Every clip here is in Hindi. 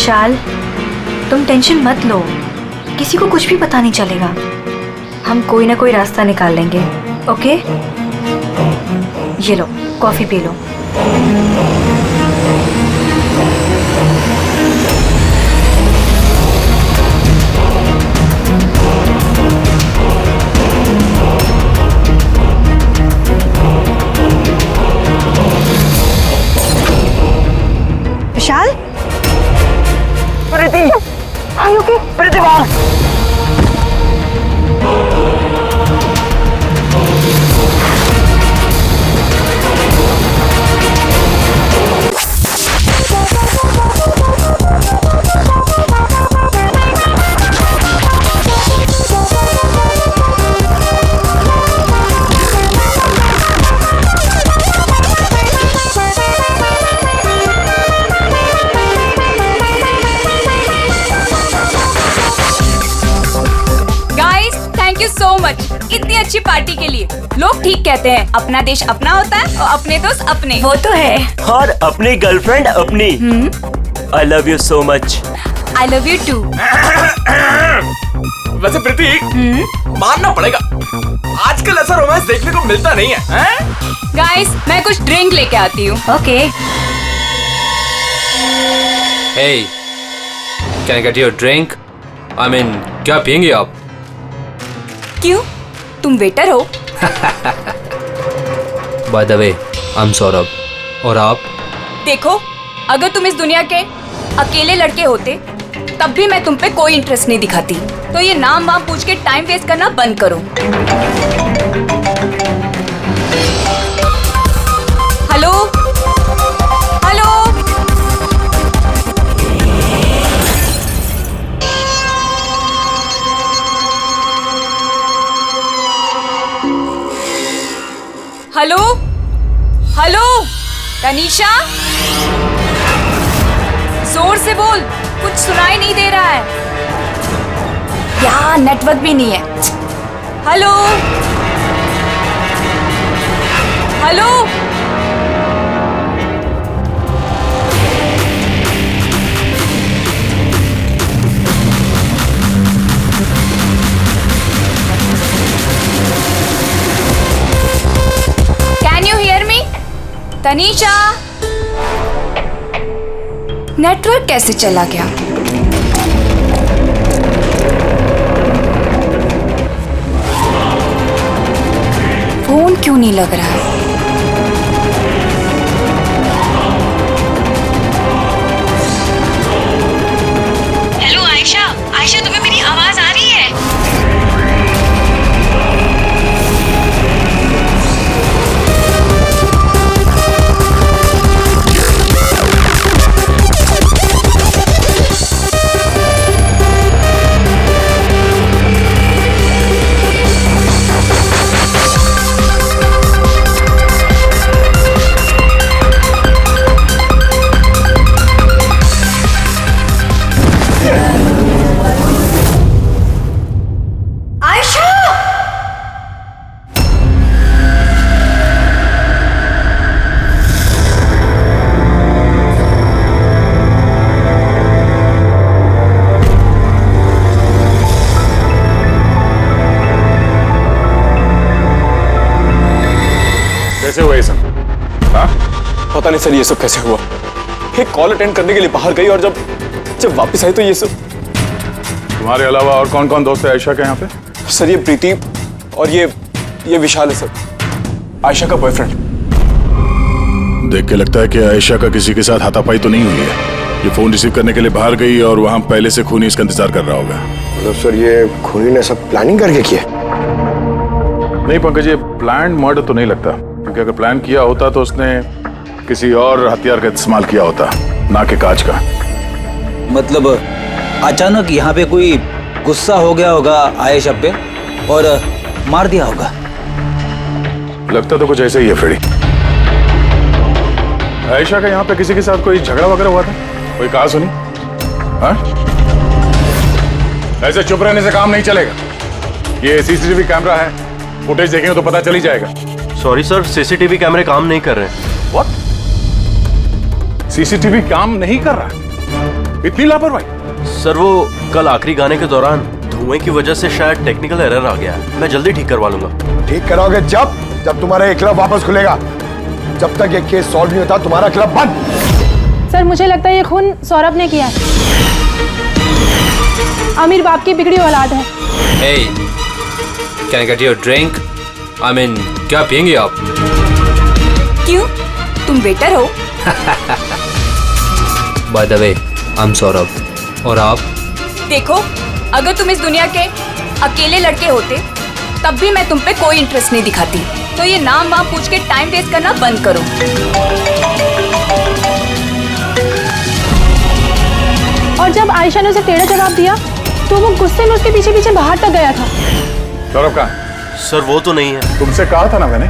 विशाल, तुम टेंशन मत लो, किसी को कुछ भी पता नहीं चलेगा। हम कोई ना कोई रास्ता निकाल लेंगे। ओके, ये लो कॉफी पी लो। Vishal, Preeti, are you okay? Pratibha, इतनी अच्छी पार्टी के लिए। लोग ठीक कहते हैं, अपना देश अपना होता है और अपने दोस्त अपने। वो तो है। और अपनी गर्लफ्रेंड अपनी। I love you so much. I love you too. वैसे प्रीति, मानना पड़ेगा, आजकल ऐसा रोमांस देखने को मिलता नहीं है। गाइस, मैं कुछ ड्रिंक लेके आती हूँ। Okay. Hey, can I get you a drink? I mean, क्या पियेंगे आप? क्यों? तुम वेटर हो? By the way, I'm Saurabh. और आप? देखो, अगर तुम इस दुनिया के अकेले लड़के होते, तब भी मैं तुम पे कोई इंटरेस्ट नहीं दिखाती। तो ये नाम वाम पूछ के टाइम वेस्ट करना बंद करो। Hello? Hello? Hello? Hello? Tanisha? जोर से बोल, कुछ सुनाई नहीं दे रहा है। यहाँ नेटवर्क भी नहीं है। Hello? Hello? Can you hear me? Tanisha? Network कैसे चला गया? फोन क्यों नहीं लग रहा है? हेलो आयशा, आयशा तुम्हें मेरी आवाज आ रही है? कैसे हुआ ये सब? हाँ? पता नहीं सर ये सब कैसे हुआ। एक कॉल अटेंड करने के लिए बाहर गई और जब वापस आई तो ये सब। तुम्हारे अलावा और कौन कौन दोस्त है आयशा के यहाँ पे? सर ये प्रीति और ये विशाल है सर, आयशा का बॉयफ्रेंड। देख के लगता है कि आयशा का किसी के साथ हाथापाई तो नहीं हुई है। ये फोन रिसीव करने के लिए बाहर गई और वहाँ पहले से खूनी इसका इंतजार कर रहा होगा। मतलब सर ये खूनी ने सब प्लानिंग करके किया? नहीं पंकज, ये प्लान मर्डर तो नहीं लगता, क्योंकि अगर प्लान किया होता तो उसने किसी और हथियार का इस्तेमाल किया होता, ना कि कांच का। मतलब अचानक यहाँ पे कोई गुस्सा हो गया होगा आयशा पे और मार दिया होगा। लगता तो कुछ ऐसे ही है फ्रेडी। आयशा का यहाँ पे किसी के साथ कोई झगड़ा वगैरह हुआ था? कोई कहा सुनी? हाँ? ऐसे चुप रहने से काम नहीं चलेगा। ये सीसीटीवी कैमरा है, फुटेज देखेंगे तो पता चल ही जाएगा। सॉरी सर, सीसीटीवी कैमरे काम नहीं कर रहे हैं। व्हाट? सीसीटीवी काम नहीं कर रहा? इतनी लापरवाही? सर वो कल आखिरी गाने के दौरान धुएं की वजह से शायद टेक्निकल एरर आ गया है। मैं जल्दी ठीक करवा लूंगा। ठीक कराओगे जब तुम्हारा ये क्लब वापस खुलेगा। जब तक ये केस सॉल्व नहीं होता तुम्हारा क्लब बंद। सर मुझे लगता है ये खून सौरभ ने किया है। आमिर बाप की बिगड़ी औलाद है। Hey, can I get you a drink? I mean, क्या पियेंगे आप? क्यों? तुम वेटर हो? By the way, I'm Saurabh. और आप? देखो, अगर तुम इस दुनिया के अकेले लड़के होते तब भी मैं तुम पे कोई इंटरेस्ट नहीं दिखाती। तो ये नाम वाम पूछ के टाइम वेस्ट करना बंद करो। और जब आयशा ने उसे टेढ़ा जवाब दिया तो वो गुस्से में उसके पीछे पीछे बाहर तक गया था। सौरभ कहाँ? सर वो तो नहीं है। तुमसे कहा था ना मैंने,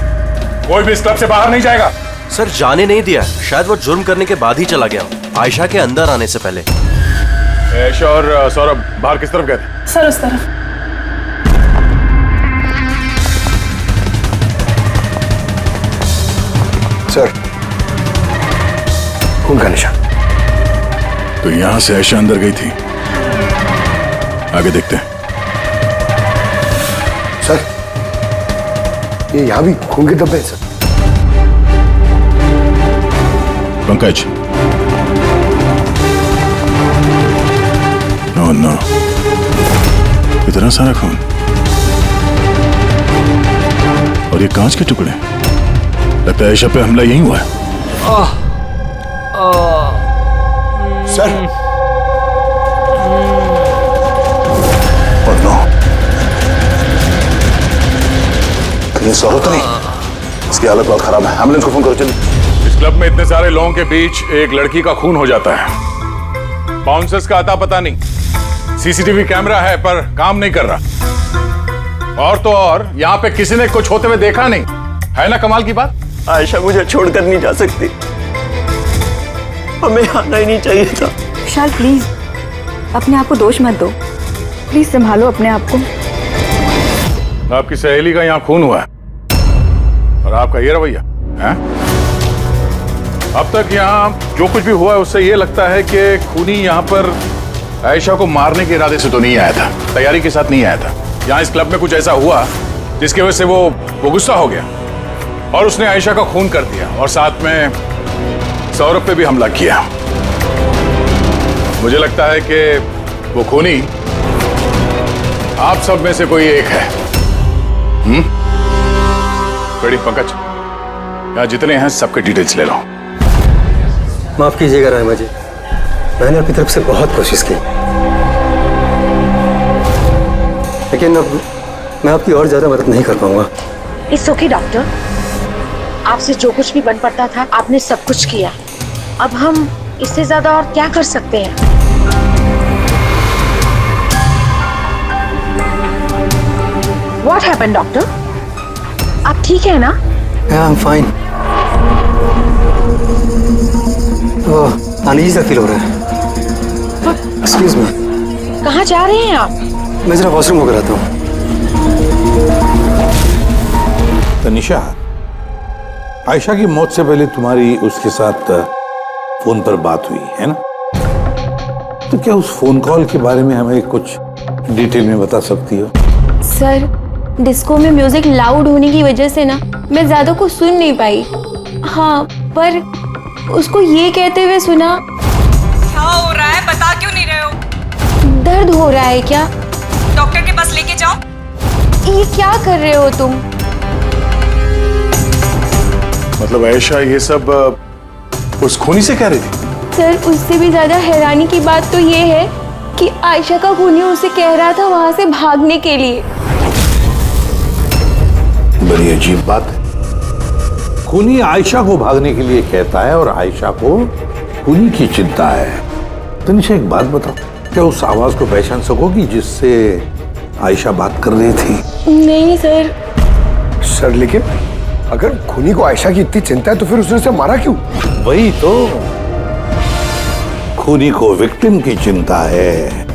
कोई भी इस क्लब से बाहर नहीं जाएगा। सर जाने नहीं दिया, शायद वो जुर्म करने के बाद ही चला गया, आयशा के अंदर आने से पहले। आयशा और सौरभ बाहर किस तरफ गए थे? सर उस तरफ। सर खून का निशान। तो यहां से आयशा अंदर गई थी। आगे देखते हैं। सर ये यहां भी खून के धब्बे हैं सर। पंकज, नो नो, इतना सारा खून और ये कांच के टुकड़े। लगता है आयशा पे हमला यहीं हुआ है। सर और नो, कहीं सौरभ तो नहीं? इसकी हालत बहुत खराब है, एम्बुलेंस को फोन करो जल्दी। इस क्लब में इतने सारे लोगों के बीच एक लड़की का खून हो जाता है। बाउंसर्स का अता पता नहीं, सीसीटीवी कैमरा है पर काम नहीं कर रहा। और तो और यहाँ पे किसी ने कुछ होते हुए देखा नहीं है ना। कमाल की बात। आयशा मुझे छोड़कर नहीं जा सकती, हमें आना ही नहीं चाहिए था। विशाल प्लीज अपने आप को दोष मत दो। प्लीज संभालो अपने आप को। आपकी सहेली का यहाँ खून हुआ है और आपका ये रवैया है। अब तक यहाँ जो कुछ भी हुआ है उससे ये लगता है कि खूनी यहाँ पर आयशा को मारने के इरादे से तो नहीं आया था, तैयारी के साथ नहीं आया था। यहाँ इस क्लब में कुछ ऐसा हुआ जिसकी वजह से वो गुस्सा हो गया और उसने आयशा का खून कर दिया और साथ में सौरभ पे भी हमला किया। मुझे लगता है कि वो खूनी आप सब में से कोई एक है। रेडी पंकज, यहाँ जितने हैं सबके डिटेल्स ले लो। माफ कीजिएगा रायमा जी, मैंने अपनी तरफ से बहुत कोशिश की, लेकिन अब मैं आपकी और ज्यादा मदद नहीं कर पाऊंगा। इट्स ओके डॉक्टर, आपसे जो कुछ भी बन पड़ता था आपने सब कुछ किया। अब हम इससे ज्यादा और क्या कर सकते हैं? What happened, doctor? आप ठीक है ना? Yeah, I'm fine. Uneasy feel हो रहा है। Excuse me. कहाँ जा रहे हैं आप? मैं जरा वॉशरूम होकर आता हूँ। तनिषा, आयशा की मौत से पहले तुम्हारी उसके साथ फोन पर बात हुई है ना? तो क्या उस फोन कॉल के बारे में हमें कुछ डिटेल में बता सकती हो? सर डिस्को में म्यूजिक लाउड होने की वजह से ना मैं ज्यादा कुछ सुन नहीं पाई। हाँ, पर उसको ये कहते हुए सुना। क्या हो रहा है, बता क्यों नहीं रहे हो? दर्द हो रहा है क्या? डॉक्टर के पास लेके जाओ। ये क्या कर रहे हो तुम? मतलब आयशा ये सब उस खूनी से कह रही थी? सर उससे भी ज्यादा हैरानी की बात तो ये है कि आयशा का खूनी उसे कह रहा था वहां से भागने के लिए। बड़ी अजीब बात है। खूनी आयशा को भागने के लिए कहता है और आयशा को खूनी की चिंता है। तनिषा एक बात बताओ, क्या उस आवाज को पहचान सकोगी जिससे आयशा बात कर रही थी? नहीं सर। सर लेकिन अगर खूनी को आयशा की इतनी चिंता है तो फिर उसने उसे मारा क्यों? वही तो, खूनी को विक्टिम की चिंता है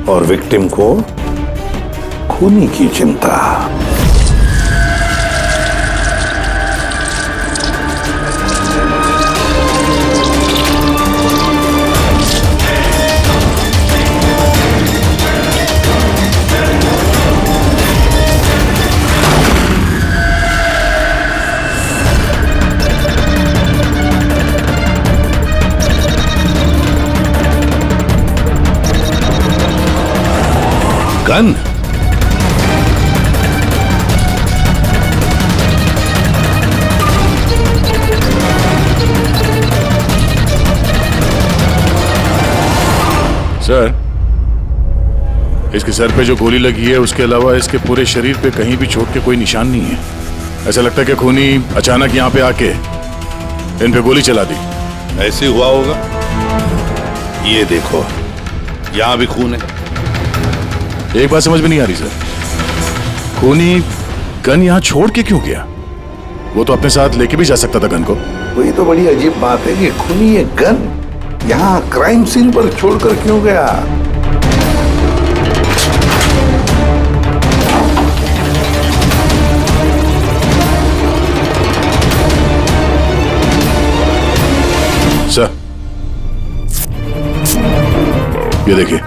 और विक्टिम को खूनी की चिंता। गन? सर, इसके सर पे जो गोली लगी है उसके अलावा इसके पूरे शरीर पे कहीं भी चोट के कोई निशान नहीं है। ऐसा लगता है कि खूनी अचानक यहाँ पे आके इन पे गोली चला दी। ऐसे हुआ होगा। ये देखो, यहाँ भी खून है। एक बात समझ में नहीं आ रही सर, खूनी गन यहाँ छोड़ के क्यों गया? वो तो अपने साथ लेके भी जा सकता था गन को। वही तो बड़ी अजीब बात है कि खूनी ये गन यहाँ क्राइम सीन पर छोड़कर क्यों गया? सर, ये देखिए,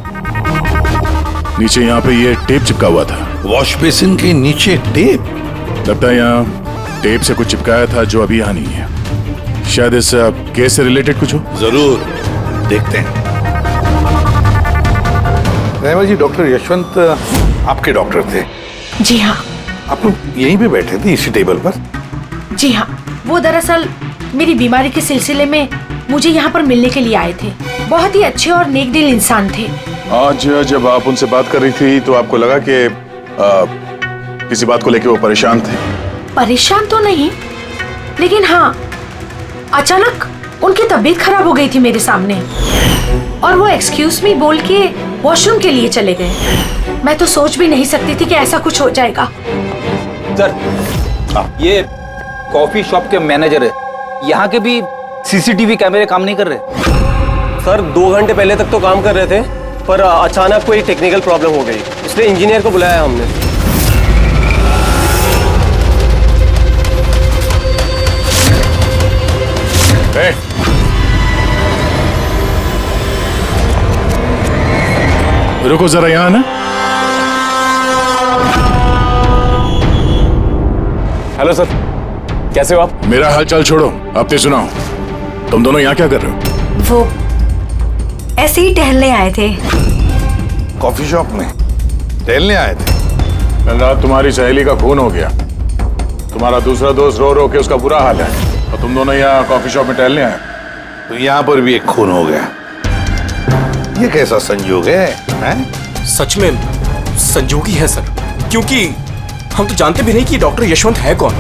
नीचे यहाँ पे ये टेप चिपका हुआ था। वॉश बेसिन के नीचे टेप? लगता है यहाँ टेप से कुछ चिपकाया था जो अभी यहाँ नहीं है। शायद इस केस से रिलेटेड कुछ हो। जरूर देखते हैं। रहमा जी, डॉक्टर यशवंत आपके डॉक्टर थे? जी हाँ। आप लोग यहीं पे बैठे थे इसी टेबल पर? जी हाँ, वो दरअसल मेरी बीमारी के सिलसिले में मुझे यहाँ पर मिलने के लिए आए थे। बहुत ही अच्छे और नेक दिल इंसान थे। आज जब आप उनसे बात कर रही थी तो आपको लगा कि किसी बात को लेकर वो परेशान थे? परेशान तो नहीं, लेकिन हाँ, अचानक उनकी तबीयत खराब हो गई थी मेरे सामने और वो एक्सक्यूज मी बोल के वॉशरूम के लिए चले गए। मैं तो सोच भी नहीं सकती थी कि ऐसा कुछ हो जाएगा। सर, ये कॉफी शॉप के मैनेजर है। यहाँ के भी सीसीटीवी कैमरे काम नहीं कर रहे। सर 2 घंटे पहले तक तो काम कर रहे थे, पर अचानक कोई टेक्निकल प्रॉब्लम हो गई, इसलिए इंजीनियर को बुलाया हमने। रुको जरा यहाँ ना। हेलो सर, कैसे हो आप? मेरा हालचाल छोड़ो, अपने सुनाओ। तुम दोनों यहाँ क्या कर रहे हो? वो ऐसे ही टहलने आए थे। कॉफी शॉप में टहलने आए थे? कल रात तुम्हारी सहेली का खून हो गया। तुम्हारा दूसरा दोस्त रो रो के उसका बुरा हाल है, और तुम दोनों यहाँ कॉफी शॉप में टहलने आए। तो यहाँ पर भी एक खून हो गया। ये कैसा संयोग है, हैं? सच में संजोगी है सर, क्योंकि हम तो जानते भी नहीं कि डॉक्टर यशवंत है कौन।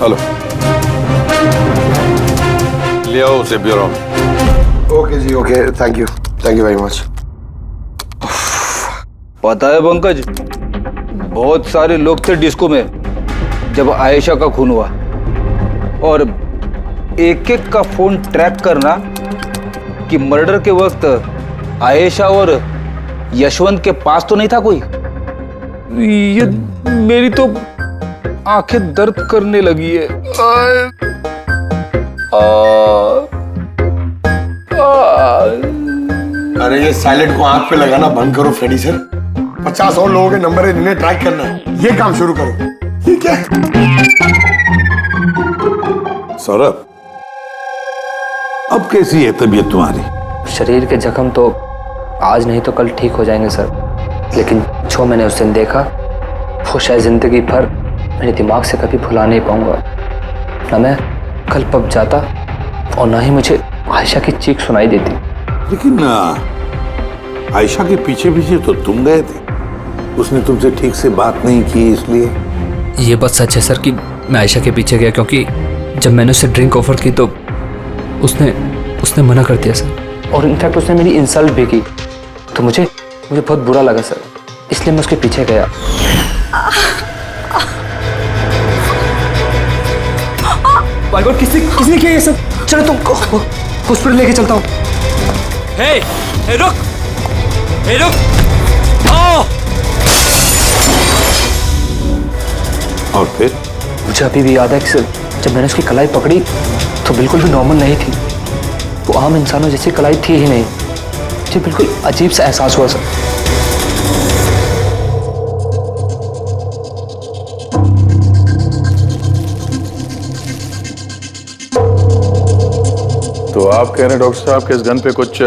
हेलो, ले आओ उसे ब्यूरो में। Okay ji, okay, thank you very much. पता है पंकज, बहुत सारे लोग थे डिस्को में जब आयशा का खून हुआ, और एक एक का फोन ट्रैक करना कि मर्डर के वक्त आयशा और यशवंत के पास तो नहीं था कोई। ये मेरी तो आंखें दर्द करने लगी है। अरे ये साइलेंट को आंख पे लगाना बंद करो फ्रेडी सर। 50 और लोगों के नंबर है जिन्हें ट्रैक करना है, ये काम शुरू करो। ये क्या है? सौरभ, अब कैसी है तबीयत तुम्हारी? शरीर के जख्म तो आज नहीं तो कल ठीक हो जाएंगे सर, लेकिन जो मैंने उस दिन देखा वो शायद जिंदगी भर मेरे दिमाग से कभी भुला नहीं पाऊंगा। ना मैं कल पब जाता और ना ही मुझे आयशा की चीख सुनाई देती। लेकिन आयशा के पीछे पीछे तो तुम गए थे, उसने तुमसे ठीक से बात नहीं की, इसलिए। ये बात सच है सर कि मैं आयशा के पीछे गया, क्योंकि जब मैंने उसे ड्रिंक ऑफर की तो उसने मना कर दिया सर, और इनफैक्ट उसने मेरी इंसल्ट भी की, तो मुझे बहुत बुरा लगा सर, इसलिए मैं उसके पीछे गया। बाय गॉड, किसने किया ये सब? चलो तुमको हॉस्पिटल लेके चलता हूँ। हे रुक, आओ। और फिर? मुझे अभी भी याद है कि जब मैंने उसकी कलाई पकड़ी तो बिल्कुल भी नॉर्मल नहीं थी, वो आम इंसानों जैसी कलाई थी ही नहीं। मुझे बिल्कुल अजीब सा एहसास हुआ सर। तो आप कह रहे हैं डॉक्टर साहब कि इस गन पे कुछ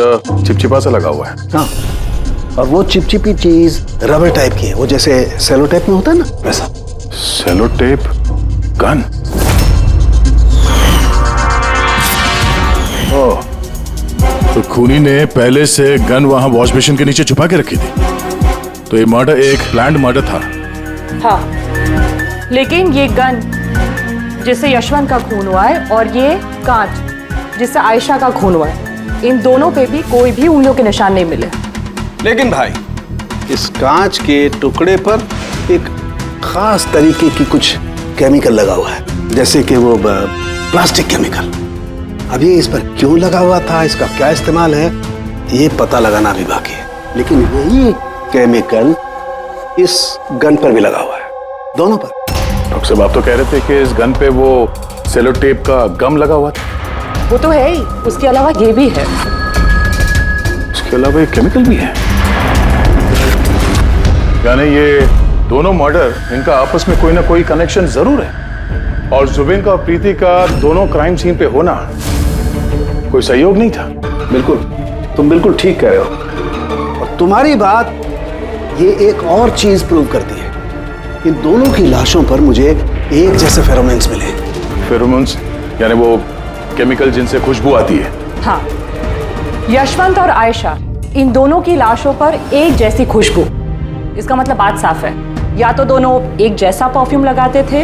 चिपचिपा सा लगा हुआ है? हाँ, और वो चिपचिपी चीज रबर टाइप की है, वो जैसे सेलो टेप में होता है ना वैसा। Cello tape gun? ओह, तो खूनी ने पहले से गन वहां वॉश बेसिन के नीचे छुपा के रखी थी। तो ये मर्डर एक प्लान्ड मर्डर था। हाँ, लेकिन ये गन जिससे यशवंत का खून हुआ है और ये कांच जिससे आयशा का खून हुआ है, इन दोनों पे भी कोई भी उंगलियों के निशान नहीं मिले। लेकिन भाई, इस कांच के टुकड़े पर एक खास तरीके की कुछ केमिकल लगा हुआ है, जैसे कि वो प्लास्टिक केमिकल। अब ये इस पर क्यों लगा हुआ था, इसका क्या इस्तेमाल है, ये पता लगाना भी बाकी है। लेकिन यही केमिकल इस गन पर भी लगा हुआ है, दोनों पर। डॉक्टर साहब, आप तो कह रहे थे कि इस गन पे वो सेलो टेप का गम लगा हुआ था। वो तो है ही, उसके अलावा ये भी है। उसके अलावा ये केमिकल भी है? यानी ये दोनों मर्डर, इनका आपस में कोई ना कोई कनेक्शन जरूर है। और जुबिन का और प्रीति का दोनों क्राइम सीन पे होना कोई सहयोग नहीं था। बिल्कुल, तुम बिल्कुल ठीक कह रहे हो। और तुम्हारी बात ये एक और चीज प्रूव करती है। इन दोनों की लाशों पर मुझे एक जैसे फेरोमोन्स मिले। फेरोमोन्स यानी वो केमिकल जिनसे खुशबू आती है? हाँ, यशवंत और आयशा, इन दोनों की लाशों पर एक जैसी खुशबू। इसका मतलब बात साफ है, या तो दोनों एक जैसा परफ्यूम लगाते थे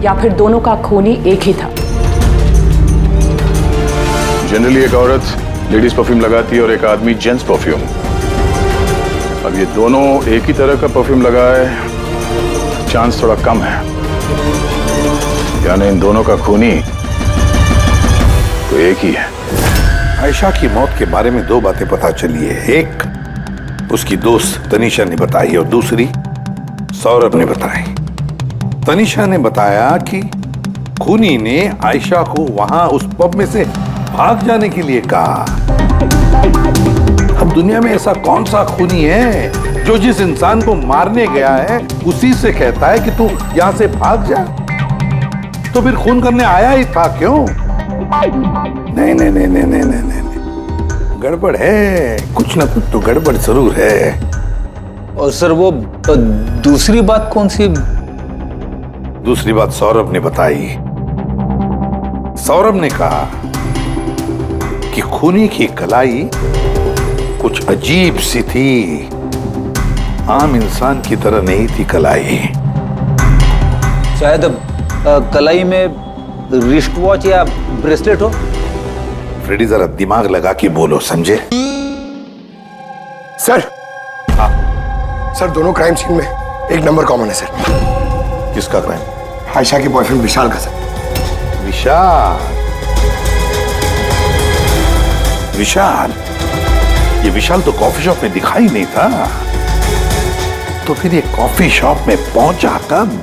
या फिर दोनों का खूनी एक ही था। जनरली एक औरत लेडीज परफ्यूम लगाती है और एक आदमी जेंट्स परफ्यूम। अब ये दोनों एक ही तरह का परफ्यूम लगाए, चांस थोड़ा कम है। यानी इन दोनों का खूनी तो एक ही है। आयशा की मौत के बारे में दो बातें पता चली है। एक उसकी दोस्त तनीषा ने बताई और दूसरी सौरभ ने बताई। तनीषा ने बताया कि खूनी ने आयशा को वहां उस पब में से भाग जाने के लिए कहा। अब दुनिया में ऐसा कौन सा खूनी है जो जिस इंसान को मारने गया है उसी से कहता है कि तू यहां से भाग जा? तो फिर खून करने आया ही था क्यों? नहीं नहीं नहीं नहीं नहीं नहीं, नहीं। गड़बड़ है, कुछ ना कुछ तो गड़बड़ जरूर है। और सर वो दूसरी बात कौन सी? दूसरी बात सौरभ ने बताई। सौरभ ने कहा कि खूनी की कलाई कुछ अजीब सी थी, आम इंसान की तरह नहीं थी कलाई। शायद कलाई में रिस्ट वॉच या ब्रेसलेट हो। फ्रेडी जरा दिमाग लगा के बोलो, समझे? सर, हाँ सर, दोनों क्राइम सीन में एक नंबर कॉमन है सर। किसका क्राइम? आयशा के बॉयफ्रेंड विशाल का सर। विशाल? विशाल? ये विशाल तो कॉफी शॉप में दिखाई नहीं था, तो फिर ये कॉफी शॉप में पहुंचा कब?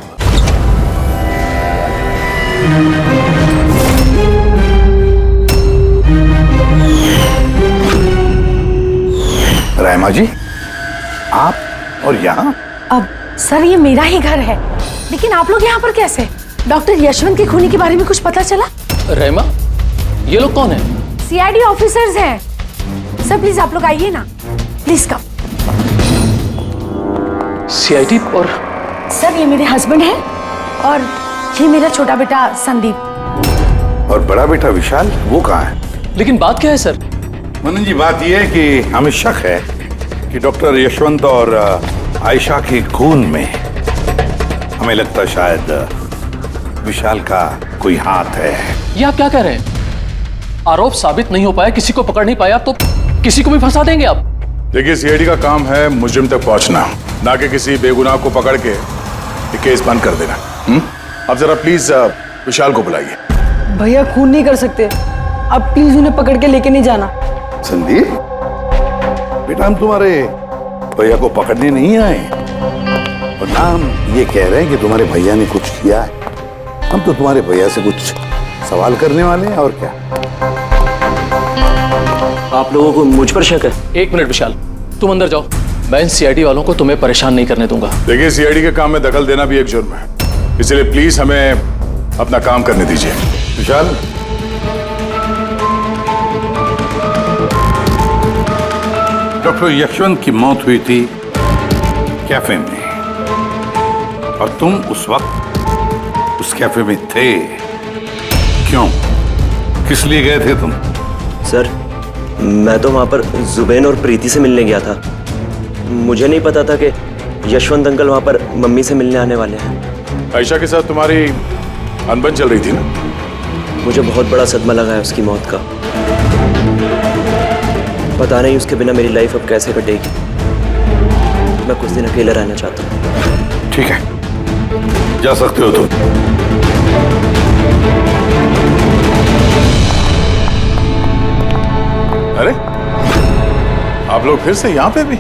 रहमा जी, आप और यहाँ? अब सर, ये मेरा ही घर है, लेकिन आप लोग यहाँ पर कैसे? डॉक्टर यशवंत के खूनी के बारे में कुछ पता चला? रहमा, ये लोग कौन है? सीआईडी ऑफिसर्स हैं। सर प्लीज आप लोग आइए ना, प्लीज कम। सीआईडी? और सर ये मेरे हस्बैंड हैं और ये मेरा छोटा बेटा संदीप। और बड़ा बेटा विशाल, वो कहाँ है? लेकिन बात क्या है सर? मनन जी, बात यह है कि हमें शक है कि डॉक्टर यशवंत और आयशा के खून में हमें लगता शायद विशाल का कोई हाथ है। ये आप क्या कह रहे हैं? आरोप साबित नहीं हो पाया, किसी को पकड़ नहीं पाया, तो किसी को भी फंसा देंगे आप? देखिए, सीआईडी का काम है मुजरिम तक पहुंचना, ना कि किसी बेगुनाह को पकड़ के केस बंद कर देना। अब जरा प्लीज विशाल को बुलाइए। भैया खून नहीं कर सकते, अब प्लीज उन्हें पकड़ के लेके नहीं जाना। संदीप बेटा, हम तुम्हारे भैया को पकड़ने नहीं आए और ना हम ये कह रहे हैं कि तुम्हारे भैया ने कुछ किया है। हम तो तुम्हारे भैया से कुछ सवाल करने वाले हैं, और क्या। आप लोगों को मुझ पर शक है? एक मिनट विशाल, तुम अंदर जाओ, मैं इन सीआईडी वालों को तुम्हें परेशान नहीं करने दूंगा। देखिए, सीआईडी के काम में दखल देना भी एक जुर्म है, इसलिए प्लीज हमें अपना काम करने दीजिए। विशाल, डॉक्टर यशवंत की मौत हुई थी कैफे में और तुम उस वक्त उस कैफे में थे। क्यों, किस लिए गए थे तुम? सर, मैं तो वहां पर जुबैन और प्रीति से मिलने गया था। मुझे नहीं पता था कि यशवंत अंकल वहां पर मम्मी से मिलने आने वाले हैं। आयशा के साथ तुम्हारी अनबन चल रही थी ना? मुझे बहुत बड़ा सदमा लगा है उसकी मौत का। पता नहीं उसके बिना मेरी लाइफ अब कैसे कटेगी। मैं कुछ दिन अकेला रहना चाहता हूँ। ठीक है, जा सकते हो तुम। अरे, आप लोग फिर से यहाँ पे भी?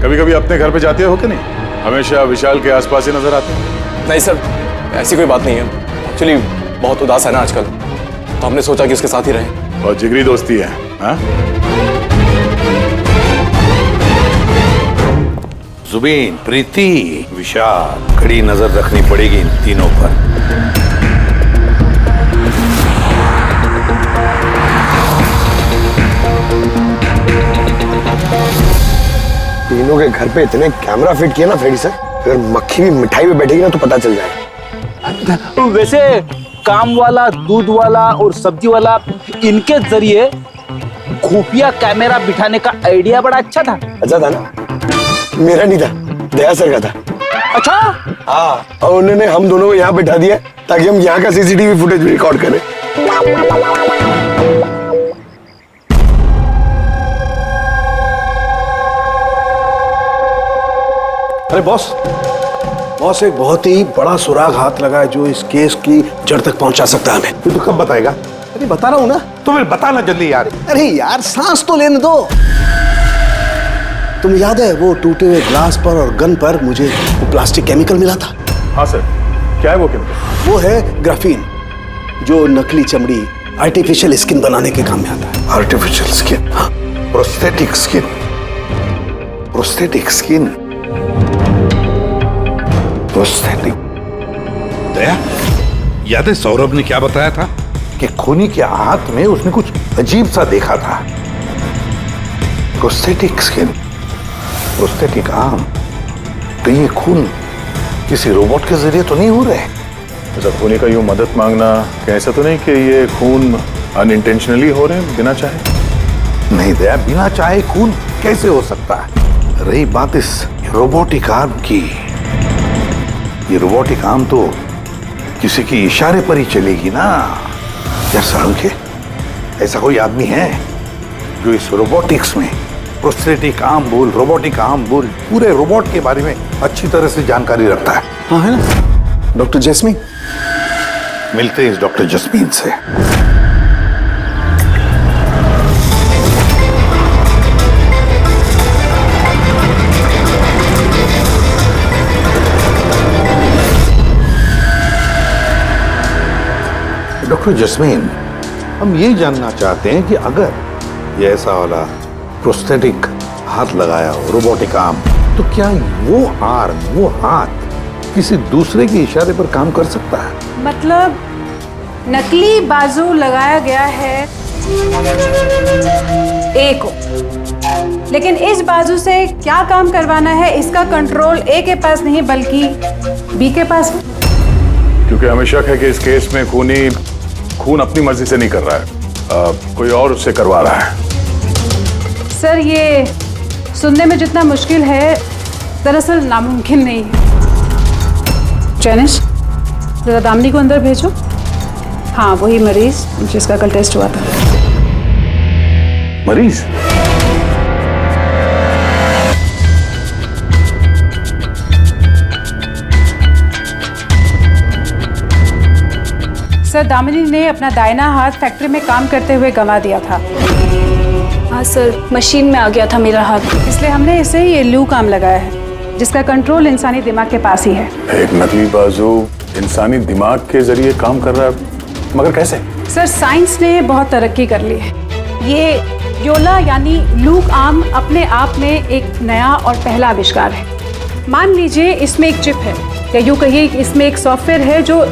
कभी कभी अपने घर पे जाते हो कि नहीं? हमेशा विशाल के आसपास ही नजर आते हैं। नहीं सर, ऐसी कोई बात नहीं है। एक्चुअली बहुत उदास है ना आजकल, तो हमने सोचा कि उसके साथ ही रहें। बहुत जिगरी दोस्ती है, हाँ? जुबीन, प्रीति, विशाल, कड़ी नजर रखनी पड़ेगी इन तीनों पर। तीनों के घर पे इतने कैमरा फिट किए ना फ्रेडी सर, अगर मक्खी भी मिठाई पे बैठेगी ना तो पता चल जाएगा। वैसे काम वाला, दूध वाला और सब्जी वाला, इनके जरिए खुफिया कैमरा बिठाने का आइडिया बड़ा अच्छा था। अच्छा था ना? मेरा नहीं था, दया सर का था। अच्छा? हाँ, और उन्होंने हम दोनों को यहाँ बैठा दिया ताकि हम यहाँ का सीसीटीवी फुटेज रिकॉर्ड करें। अरे बॉस, एक बहुत ही बड़ा सुराग हाथ लगा है जो इस केस की जड़ तक पहुंचा सकता है हमें। तू तो कब बताएगा? अरे बता रहा हूं ना। तो फिर बताना जल्दी यार। अरे यार, सांस तो लेने दो। तुम्हें याद है वो टूटे हुए ग्लास पर और गन पर मुझे वो प्लास्टिक केमिकल मिला था? हाँ सर, क्या है वो केमिकल? वो है ग्राफीन, जो नकली चमड़ी, आर्टिफिशियल स्किन बनाने के काम में आता है। Artificial skin? हाँ, prosthetic skin. Prosthetic skin, prosthetic. Daya, याद है सौरभ ने क्या बताया था कि खूनी के हाथ में उसने कुछ अजीब सा देखा था। Prosthetic skin, prosthetic arm. तो ये खून किसी रोबोट के जरिए तो नहीं हो रहे? ऐसा खूनी का यूं मदद मांगना, कैसा तो नहीं कि ये खून अनइंटेंशनली हो रहे हैं बिना चाहे? नहीं दया, बिना चाहे खून कैसे हो सकता है? रही बात इस रोबोटिक आर्म की, ये रोबोटिक आर्म तो किसी के इशारे पर ही चलेगी ना। क्या सालुके, ऐसा कोई आदमी है जो इस रोबोटिक्स में प्रोस्थेटिक आर्म बोल, रोबोटिक आर्म बोल, पूरे रोबोट के बारे में अच्छी तरह से जानकारी रखता है? हाँ, है ना डॉक्टर जैस्मीन। मिलते हैं इस डॉक्टर जैस्मीन से। डॉक्टर जैस्मीन, हम ये जानना चाहते हैं कि अगर ये ऐसा वाला प्रोस्थेटिक हाथ लगाया हो, रोबोटिक आर्म, तो क्या वो आर्म, वो हाथ किसी दूसरे के इशारे पर काम कर सकता है? मतलब नकली बाजू लगाया गया है ए को, लेकिन इस बाजू से क्या काम करवाना है इसका कंट्रोल ए के पास नहीं बल्कि बी के पास है। क्योंकि हमें शक है कि इस केस में खूनी खून अपनी मर्जी से नहीं कर रहा है, कोई और उससे करवा रहा है। सर, ये सुनने में जितना मुश्किल है दरअसल नामुमकिन नहीं है। जैनिश, जरा दामिनी को अंदर भेजो। हाँ, वही मरीज जिसका कल टेस्ट हुआ था। मरीज? सर, दामिनी ने अपना दाहिना हाथ फैक्ट्री में काम करते हुए गंवा दिया था। हाँ सर, मशीन में आ गया था मेरा हाथ, इसलिए हमने इसे ये लू काम लगाया है जिसका कंट्रोल इंसानी दिमाग के पास ही है। एक नकली बाजू इंसानी दिमाग के जरिए काम कर रहा है, मगर कैसे? सर, साइंस ने बहुत तरक्की कर ली है। ये योला यानी लूक आर्म अपने आप में एक नया और पहला आविष्कार है। मान लीजिए इसमें एक चिप है, या यूँ कहिए इसमें एक सॉफ्टवेयर है जो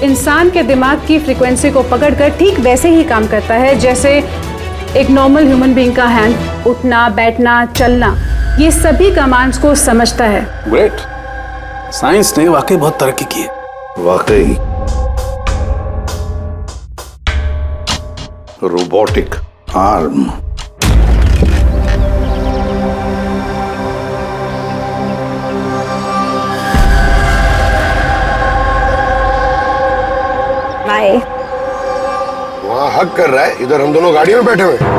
इंसान के दिमाग की फ्रीक्वेंसी को पकड़कर ठीक वैसे ही काम करता है जैसे एक नॉर्मल ह्यूमन बीइंग का हैंड उठना, बैठना, चलना, ये सभी कमांड्स को समझता है। ग्रेट। साइंस ने वाकई बहुत तरक्की की है। वाकई रोबोटिक आर्म। बाय। वहाँ हक कर रहा है, इधर हम दोनों गाड़ी में बैठे हुए हैं।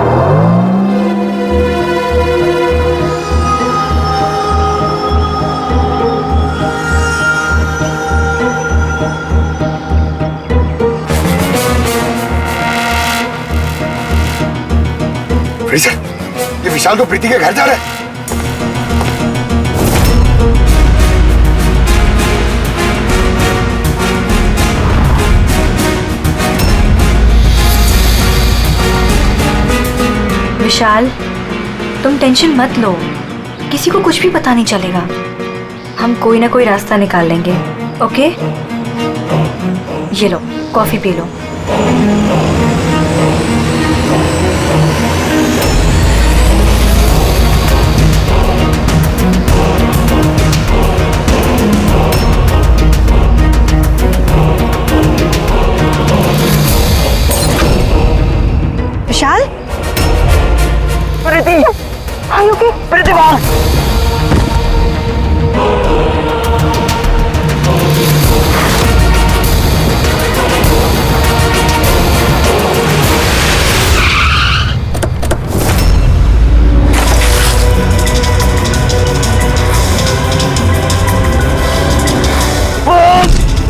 ये विशाल तो प्रीति के घर जा रहा है। विशाल, तुम टेंशन मत लो, किसी को कुछ भी पता नहीं चलेगा। हम कोई ना कोई रास्ता निकाल लेंगे, ओके? ये लो, कॉफी पी लो। Vishal, Preeti, are you okay? Preeti बाहर।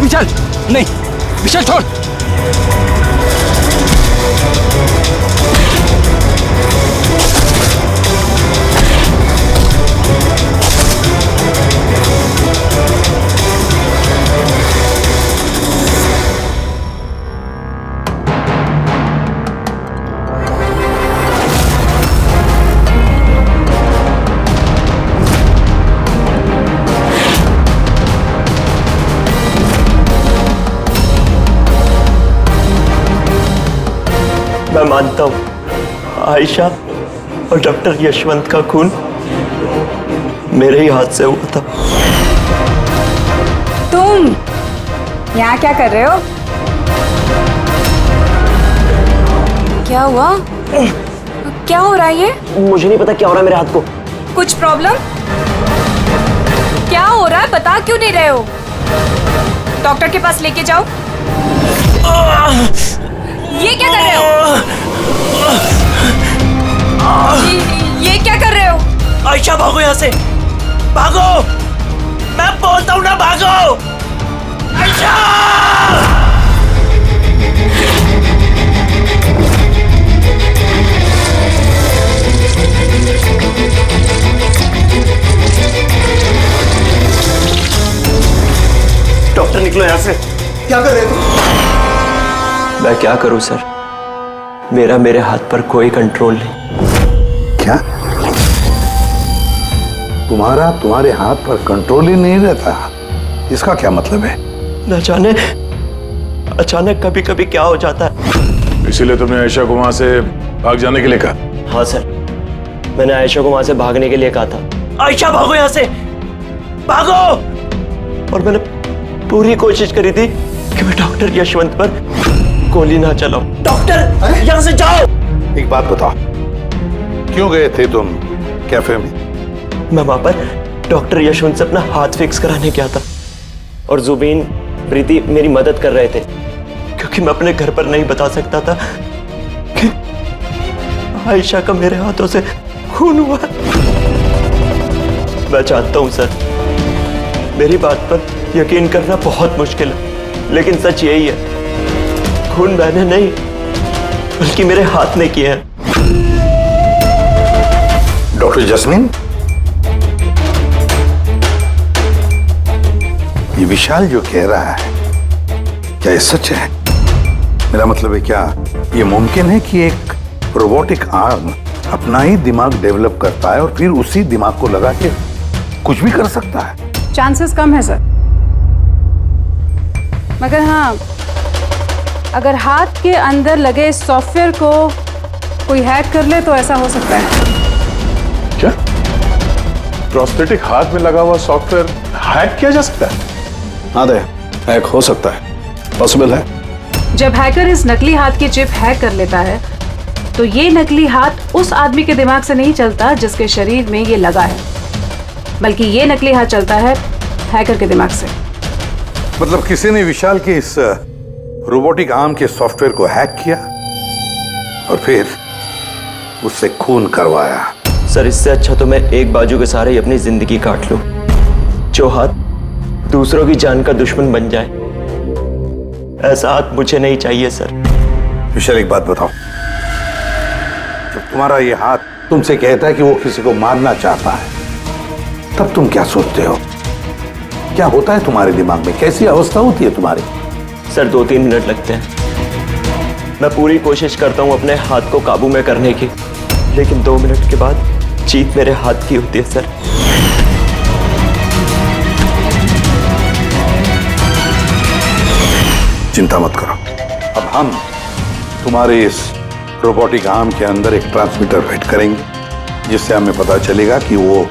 विशाल, नहीं, विशाल छोड़। मैं मानता हूँ आयशा और डॉक्टर यशवंत का खून मेरे ही हाथ से हुआ था। तुम यहाँ क्या कर रहे हो? क्या हुआ? क्या हो रहा है ये? मुझे नहीं पता क्या हो रहा है मेरे हाथ को। कुछ प्रॉब्लम? क्या हो रहा है बता क्यों नहीं रहे हो? डॉक्टर के पास लेके जाओ। ये क्या कर रहे हो? ये क्या कर रहे हो? आयशा भागो यहाँ से, भागो! मैं बोलता हूँ ना भागो! आयशा! डॉक्टर निकलो यहाँ से। क्या कर रहे हो? मैं क्या करूं सर, मेरे हाथ पर कोई कंट्रोल नहीं। क्या? तुम्हारे हाथ पर कंट्रोल ही नहीं रहता? इसका क्या मतलब है? न जाने अचानक कभी कभी क्या हो जाता है। इसीलिए तुमने आयशा को वहां से भाग जाने के लिए कहा? हाँ सर, मैंने आयशा को वहां से भागने के लिए कहा था। आयशा भागो यहाँ से, भागो! और मैंने पूरी कोशिश करी थी कि मैं डॉक्टर यशवंत पर गोली ना चलाओ। डॉक्टर यहाँ से जाओ। एक बात बताओ, क्यों गए थे तुम कैफे में? मैं वहां पर डॉक्टर यशवंत से अपना हाथ फिक्स कराने गया था और जुबीन, प्रीति मेरी मदद कर रहे थे क्योंकि मैं अपने घर पर नहीं बता सकता था कि आयशा का मेरे हाथों से खून हुआ। मैं चाहता हूं सर, मेरी बात पर यकीन करना बहुत मुश्किल है, लेकिन सच यही है, खून मैंने नहीं बल्कि मेरे हाथ ने किया है। डॉक्टर जस्मीन, ये विशाल जो कह रहा है क्या ये सच है? मेरा मतलब है, क्या ये मुमकिन है कि एक रोबोटिक आर्म अपना ही दिमाग डेवलप करता है और फिर उसी दिमाग को लगा के कुछ भी कर सकता है? चांसेस कम है सर, मगर हाँ, अगर हाथ के अंदर लगे सॉफ्टवेयर को कोई हैक कर ले तो ऐसा हो सकता है। क्या प्रोस्थेटिक हाथ में लगा हुआ सॉफ्टवेयर हैक किया जा सकता है? हाँ दे, हैक हो सकता है, पॉसिबल है। जब हैकर इस नकली हाथ की चिप हैक कर लेता है तो ये नकली हाथ उस आदमी के दिमाग से नहीं चलता जिसके शरीर में ये लगा है, बल्कि ये नकली हाथ चलता है हैकर के दिमाग से। मतलब किसी ने विशाल के इस रोबोटिक आर्म के सॉफ्टवेयर को हैक किया और फिर उससे खून करवाया। सर इससे अच्छा तो मैं एक बाजू के सहारे ही अपनी जिंदगी काट लूं, जो हाथ दूसरों की जान का दुश्मन बन जाए। ऐसा हाथ मुझे नहीं चाहिए सर। विशाल एक बात बताओ, जब तुम्हारा ये हाथ तुमसे कहता है कि वो किसी को मारना चाहता है, तब तुम क्या सोचते हो? क्या होता है तुम्हारे दिमाग में? कैसी अवस्था होती है तुम्हारी? सर 2-3 मिनट लगते हैं। मैं पूरी कोशिश करता हूं अपने हाथ को काबू में करने की, लेकिन 2 मिनट के बाद जीत मेरे हाथ की होती है सर। चिंता मत करो, अब हम तुम्हारे इस रोबोटिक आर्म के अंदर एक ट्रांसमीटर फिट करेंगे, जिससे हमें पता चलेगा कि वो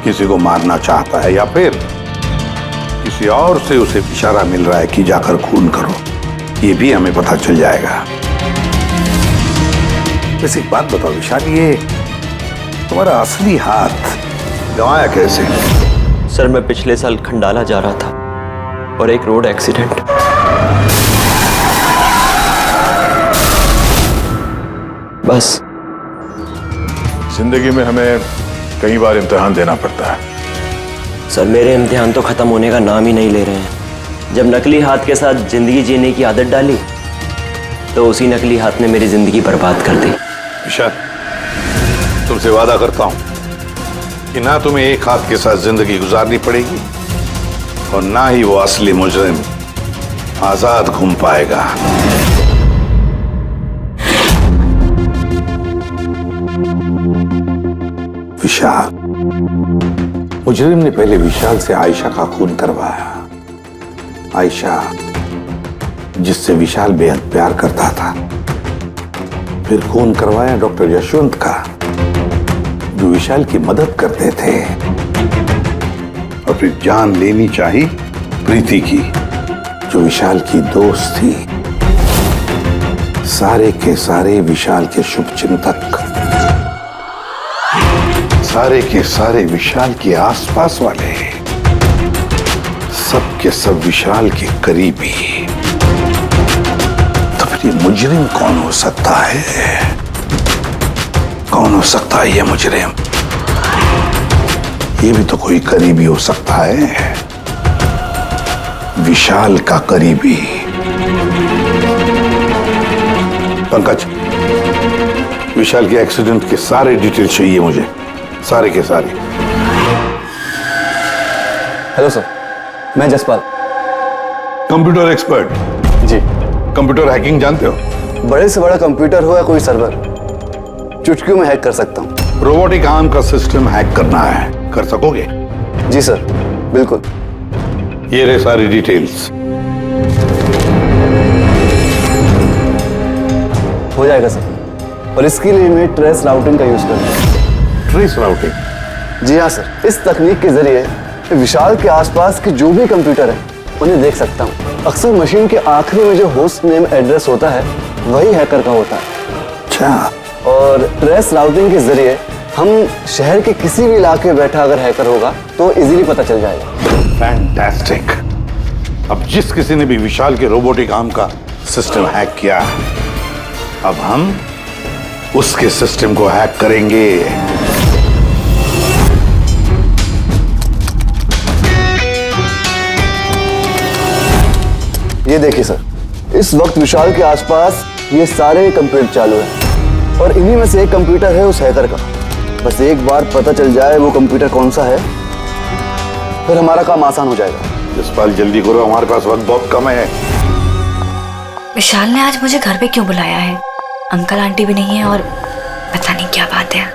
किसी को मारना चाहता है या फिर किसी और से उसे इशारा मिल रहा है कि जाकर खून करो। ये भी हमें पता चल जाएगा। वैसे एक बात बताओ विशाल, ये तुम्हारा असली हाथ गंवाया कैसे? सर मैं पिछले साल खंडाला जा रहा था और एक रोड एक्सीडेंट। बस। जिंदगी में हमें कई बार इम्तिहान देना पड़ता है। सर मेरे इम्तिहान तो खत्म होने का नाम ही नहीं ले रहे हैं। जब नकली हाथ के साथ जिंदगी जीने की आदत डाली तो उसी नकली हाथ ने मेरी जिंदगी बर्बाद कर दी। विशाल, तुमसे वादा करता हूं कि ना तुम्हें एक हाथ के साथ जिंदगी गुजारनी पड़ेगी और ना ही वो असली मुजरिम आजाद घूम पाएगा। विशाल, मुजरिम ने पहले विशाल से आयशा का खून करवाया। आयशा जिससे विशाल बेहद प्यार करता था। फिर खून करवाया डॉक्टर यशवंत का, जो विशाल की मदद करते थे। और फिर जान लेनी चाहिए प्रीति की, जो विशाल की दोस्त थी। सारे के सारे विशाल के शुभचिंतक, सारे के सारे विशाल के आसपास वाले, सब के सब विशाल के करीबी। तो फिर ये मुजरिम कौन हो सकता है? कौन हो सकता है ये मुजरिम? ये भी तो कोई करीबी हो सकता है, विशाल का करीबी। पंकज, विशाल के एक्सीडेंट के सारे डिटेल चाहिए मुझे, सारे के सारे। हेलो सर, मैं जसपाल, कंप्यूटर एक्सपर्ट। जी। कंप्यूटर हैकिंग जानते हो? बड़े से बड़ा कंप्यूटर हो या कोई सर्वर, चुटकियों में हैक कर सकता हूँ। रोबोटिक आर्म का सिस्टम हैक करना है, कर सकोगे? जी सर, बिल्कुल। ये रहे सारी डिटेल्स। हो जाएगा सर, और इसके लिए मैं ट्रेस राउटिंग का यूज करूँगा। Trace routing? जी हाँ सर, इस तकनीक के जरिए विशाल के आसपास के जो भी कंप्यूटर है उन्हें देख सकता हूँ। अक्सर मशीन के आखिरी में जो होस्ट नेम एड्रेस होता है वही हैकर का होता है। अच्छा। और ट्रेस राउटिंग के जरिए हम शहर के किसी भी इलाके में बैठा अगर हैकर होगा तो इजीली पता चल जाएगा। फैंटास्टिक। अब जिस किसी ने भी विशाल के रोबोटिक आर्म का सिस्टम हैक किया, अब हम उसके सिस्टम को हैक करेंगे। ये देखिए सर, इस वक्त विशाल के आसपास ये सारे कंप्यूटर चालू हैं और इन्हीं में से एक कंप्यूटर है उस हैकर का। बस एक बार पता चल जाए वो कंप्यूटर कौन सा है, फिर हमारा काम आसान हो जाएगा। जसपाल जल्दी करो, हमारे पास वक्त बहुत कम है। विशाल ने आज मुझे घर पे क्यों बुलाया है? अंकल आंटी भी नहीं है और पता नहीं क्या बात है।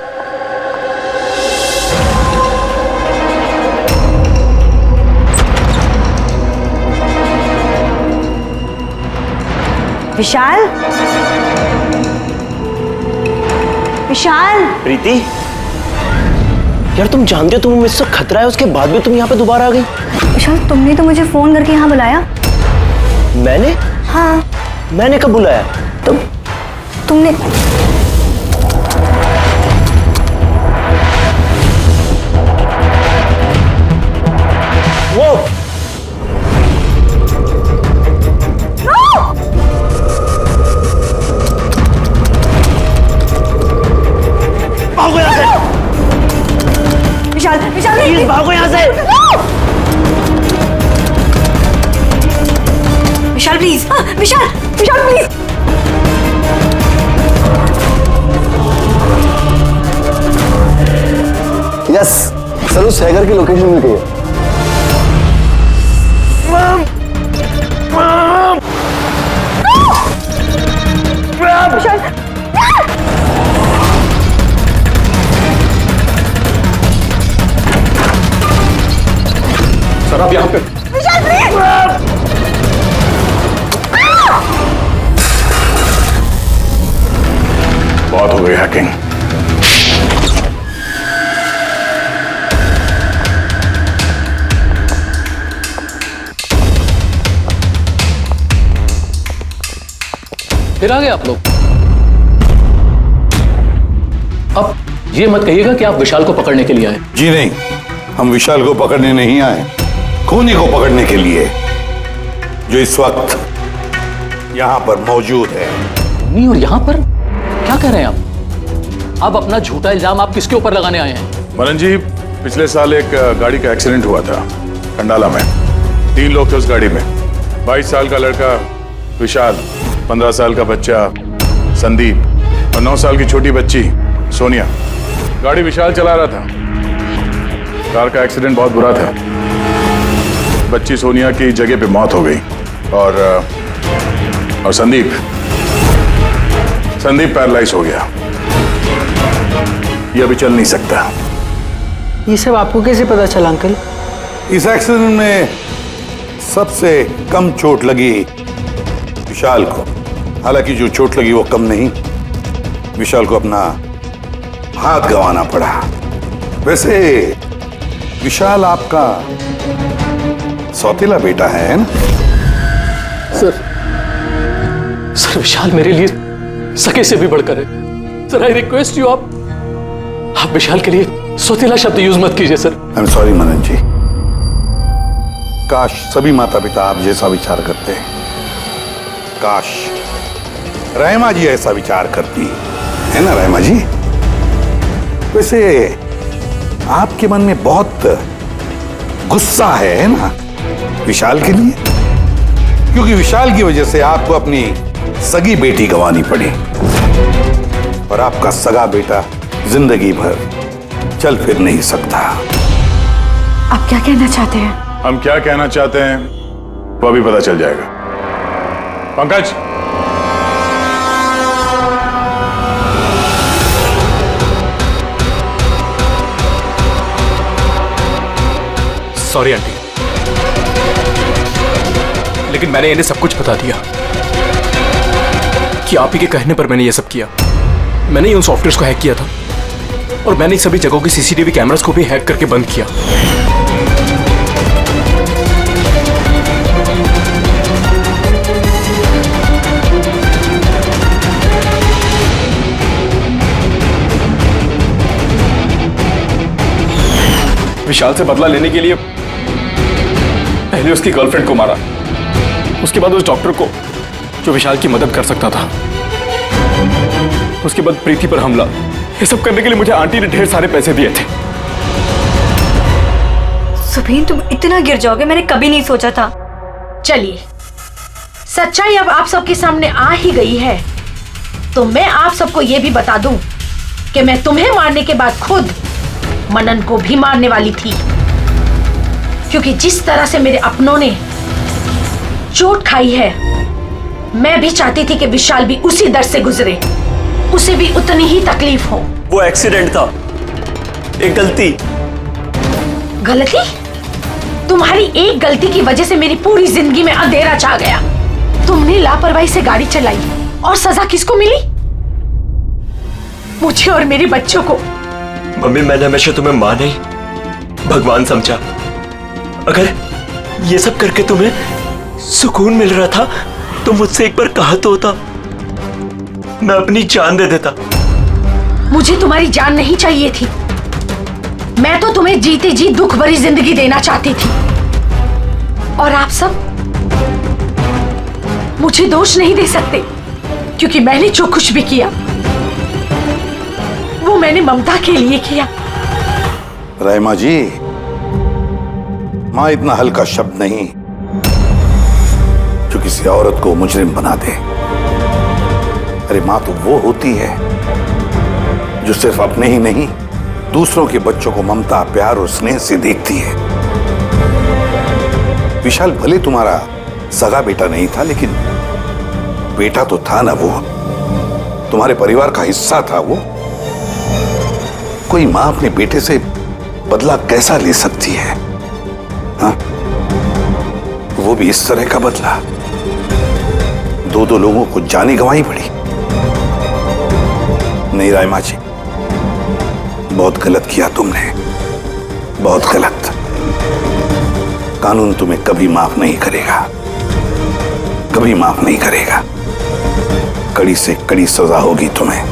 विशाल, विशाल। प्रीति, यार तुम जानते हो तुम्हें मुझसे खतरा है, उसके बाद भी तुम यहाँ पे दोबारा आ गई। विशाल, तुमने तो मुझे फोन करके यहाँ बुलाया। मैंने? हाँ। मैंने कब बुलाया? तुमने वो भागो यहाँ से। विशाल, विशाल प्लीज भागो यहाँ से। Vishal please, Vishal, Vishal please. Yes sir, उस हैकर की लोकेशन मिल गई है। विशाल, सर आप यहाँ पे। विशाल प्लीज। बहुत हो गई हैकिंग। फिर आ गए आप लोग। अब ये मत कहिएगा कि आप विशाल को पकड़ने के लिए आए। जी नहीं, हम विशाल को पकड़ने नहीं आए, खूनी को पकड़ने के लिए, जो इस वक्त यहां पर मौजूद है। खूनी और यहां पर क्या कह रहे हैं आप? अब अपना झूठा इल्जाम आप किसके ऊपर लगाने आए हैं? मनन जी, पिछले साल एक गाड़ी का एक्सीडेंट हुआ था कंडाला में। 3 लोग थे उस गाड़ी में। 22 साल का लड़का विशाल, 15 साल का बच्चा संदीप और 9 साल की छोटी बच्ची सोनिया। गाड़ी विशाल चला रहा था। कार का एक्सीडेंट बहुत बुरा था। बच्ची सोनिया की जगह पे मौत हो गई और संदीप पैरालाइज हो गया। ये अभी चल नहीं सकता। ये सब आपको कैसे पता चला अंकल? इस एक्सीडेंट में सबसे कम चोट लगी विशाल को। हालांकि जो चोट लगी वो कम नहीं, विशाल को अपना हाथ गंवाना पड़ा। वैसे विशाल आपका सौतेला बेटा है ना? सर विशाल मेरे लिए सके से भी बढ़कर है। सर आई रिक्वेस्ट यू, आप विशाल के लिए सौतेला शब्द यूज मत कीजिए सर। आई एम सॉरी मनन जी। काश सभी माता पिता आप जैसा विचार करते हैं। काश रहमा जी ऐसा विचार करती है ना रहमा जी? वैसे आपके मन में बहुत गुस्सा है ना विशाल के लिए, क्योंकि विशाल की वजह से आपको अपनी सगी बेटी गंवानी पड़ी और आपका सगा बेटा जिंदगी भर चल फिर नहीं सकता। आप क्या कहना चाहते हैं? हम क्या कहना चाहते हैं वो अभी पता चल जाएगा। पंकज, सॉरी आंटी, लेकिन मैंने इन्हें सब कुछ बता दिया कि आप ही के कहने पर मैंने ये सब किया। मैंने उन सॉफ्टवेयर्स को हैक किया था और मैंने सभी जगहों की सीसीटीवी कैमरास को भी हैक करके बंद किया। विशाल से बदला लेने के लिए पहले उसकी गर्लफ्रेंड को मारा, उसके बाद उस डॉक्टर को जो विशाल की मदद कर सकता था, उसके बाद प्रीति पर हमला। ये सब करने के लिए मुझे आंटी ने ढेर सारे पैसे दिए थे। सुबीन, तुम इतना गिर जाओगे मैंने कभी नहीं सोचा था। चलिए, सच्चाई अब आप सबके सामने आ ही गई है, तो मैं आप सबको यह भी बता दूं कि मैं तुम्हें मारने के बाद खुद मनन को भी मारने वाली थी, क्योंकि जिस तरह से मेरे अपनों ने चोट खाई है, मैं भी चाहती थी कि विशाल भी उसी दर्द से गुजरे, उसे भी उतनी ही तकलीफ हो। वो एक्सीडेंट था, एक गलती। गलती? तुम्हारी एक गलती की वजह से मेरी पूरी जिंदगी में अंधेरा छा गया। तुमने लापरवाही से गाड़ी चलाई और सजा किसको मिली? मुझे और मेरे बच्चों को। मम्मी, मैंने हमेशा तुम्हें मां नहीं भगवान समझा। अगर ये सब करके तुम्हें सुकून मिल रहा था तो मुझसे एक बार कहा तो होता, मैं अपनी जान दे देता। मुझे तुम्हारी जान नहीं चाहिए थी। मैं तो तुम्हें जीते जी दुख भरी जिंदगी देना चाहती थी। और आप सब मुझे दोष नहीं दे सकते, क्योंकि मैंने जो कुछ भी किया वो मैंने ममता के लिए किया। राइमा जी, मां इतना हल्का शब्द नहीं जो किसी औरत को मुजरिम बना दे। अरे मां तो वो होती है जो सिर्फ अपने ही नहीं, दूसरों के बच्चों को ममता, प्यार और स्नेह से देखती है। विशाल भले तुम्हारा सगा बेटा नहीं था, लेकिन बेटा तो था ना, वो तुम्हारे परिवार का हिस्सा था। वो कोई मां अपने बेटे से बदला कैसा ले सकती है? हाँ? वो भी इस तरह का बदला। दो लोगों को जाने गंवाई पड़ी। नहीं राइमा जी, बहुत गलत किया तुमने, बहुत गलत। कानून तुम्हें कभी माफ नहीं करेगा, कभी माफ नहीं करेगा। कड़ी से कड़ी सजा होगी तुम्हें।